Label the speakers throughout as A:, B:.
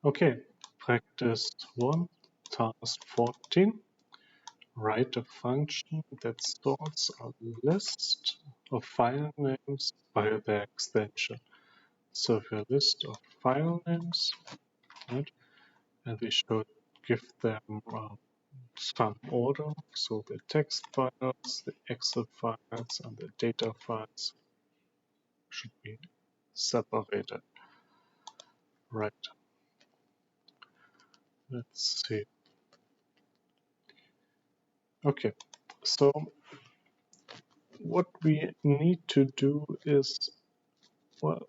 A: Okay, practice 1, task 14. Write a function that stores a list of file names by their extension. So a list of file names, right? And we should give them some order. So the text files, the Excel files, and the data files should be separated. Right. Let's see. Okay, so what we need to do is, well,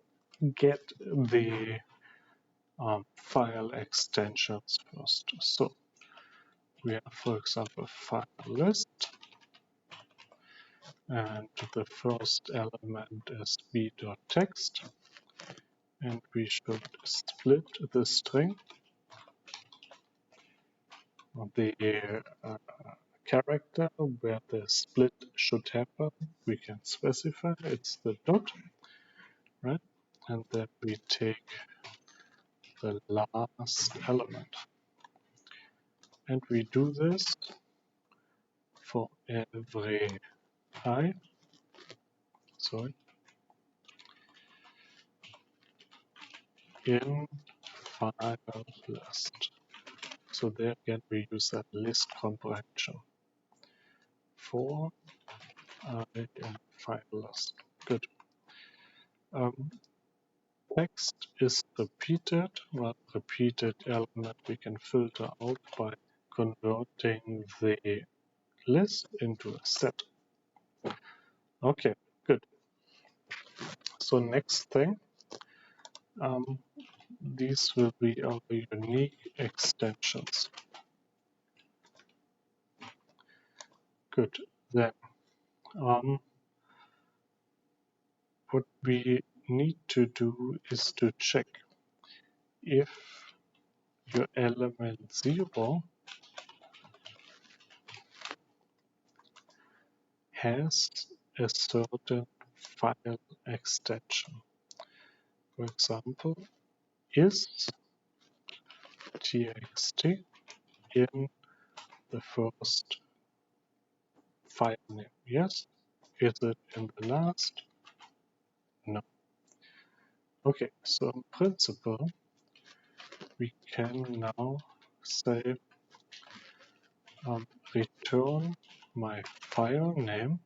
A: get the file extensions first. So we have, for example, file list, and the first element is b.text, and we should split the string. The character where the split should happen, we can specify, it's the dot, right? And then we take the last element. And we do this for every I, in file list. So there again we use that list comprehension for I in file list. Good. Text is repeated. One repeated element we can filter out by converting the list into a set. Okay, good. So next thing, these will be our unique extensions. Good. Then, what we need to do is to check if your element 0 has a certain file extension. For example, is txt in the first file name? Yes. Is it in the last? No. Okay, so in principle, we can now say return my file name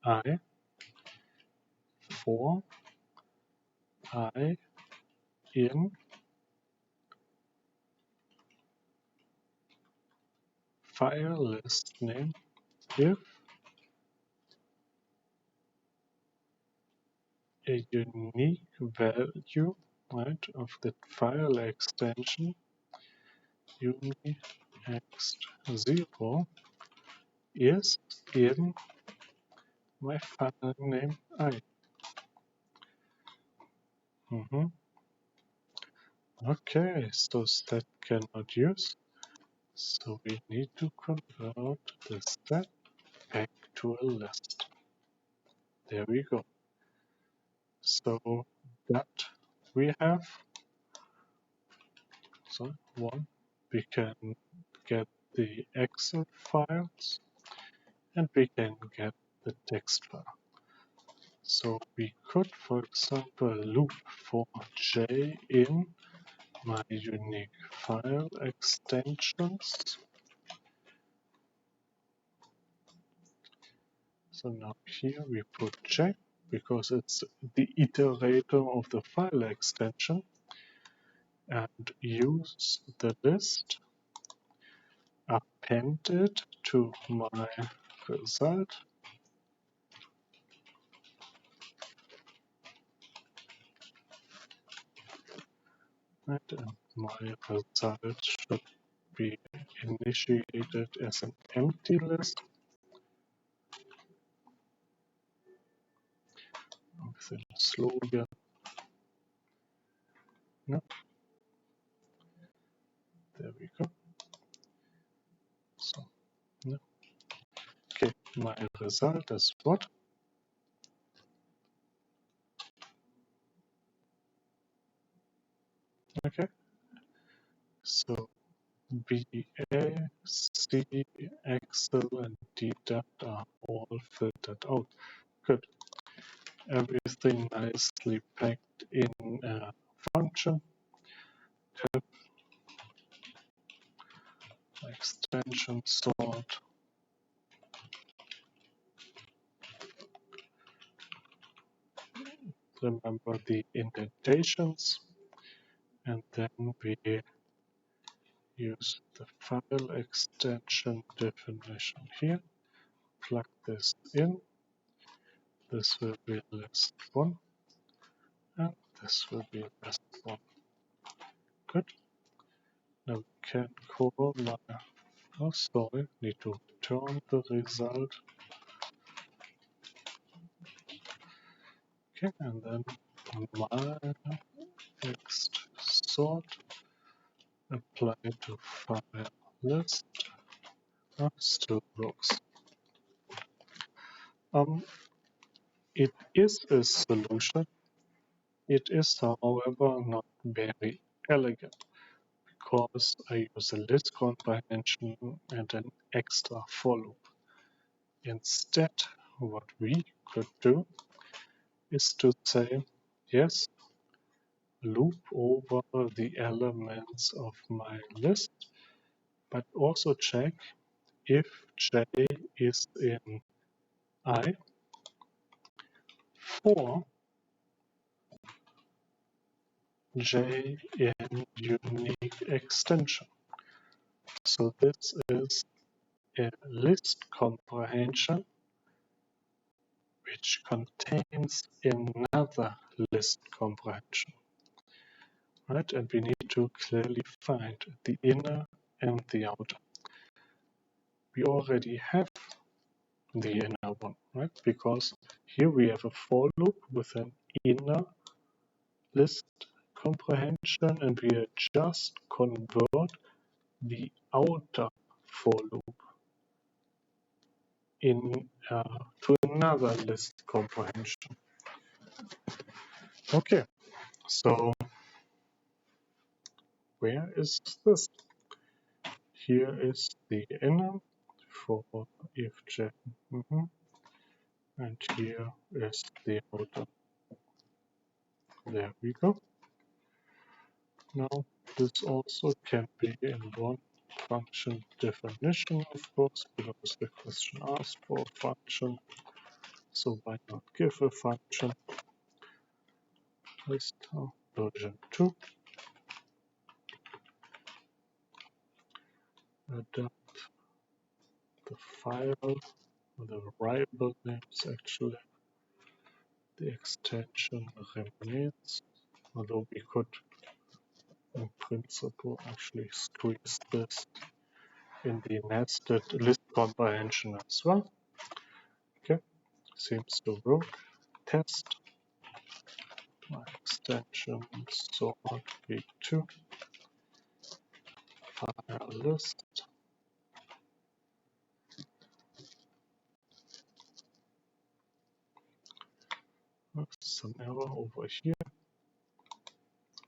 A: I for I in file list name if a unique value, right, of the file extension unix0 is in my file name I. Okay, so set cannot use. So we need to convert the set back to a list. There we go. So that we have, so one, we can get the Excel files and we can get the text file. So we could, for example, loop for j in my unique file extensions. So now here we put j because it's the iterator of the file extension, and use the list appended to my result. Right, and my result should be initiated as an empty list with a slogan. No, there we go. So, no. Okay, my result is what? Okay, so B, A, C, Excel, and deduct are all filtered out. Good. Everything nicely packed in a function. Extension sort. Remember the indentations, and then we use the file extension definition here. Plug this in. This will be list 1, and this will be list 1. Good. Now we can call my, oh sorry, need to return the result. Okay, and then my next sort apply to file list. Still works. It is a solution. It is, however, not very elegant because I use a list comprehension and an extra for loop. Instead, what we could do is to say, yes, loop over the elements of my list, but also check if j is in I or j in unique extension. So this is a list comprehension which contains another list comprehension. Right? And we need to clearly find the inner and the outer. We already have the inner one, right? Because here we have a for loop with an inner list comprehension, and we just convert the outer for loop in to another list comprehension. Okay, so where is this? Here is the inner for if j, and here is the outer. There we go. Now this also can be in one function definition, of course, because the question asked for a function. So why not give a function? List version 2. Adapt the file, the variable names actually. The extension remains, although we could in principle actually squeeze this in the nested list comprehension as well. Okay, seems to work. Test my extension sort v2 file list. Some error over here.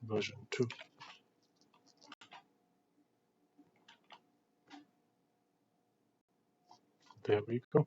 A: Version 2. There we go.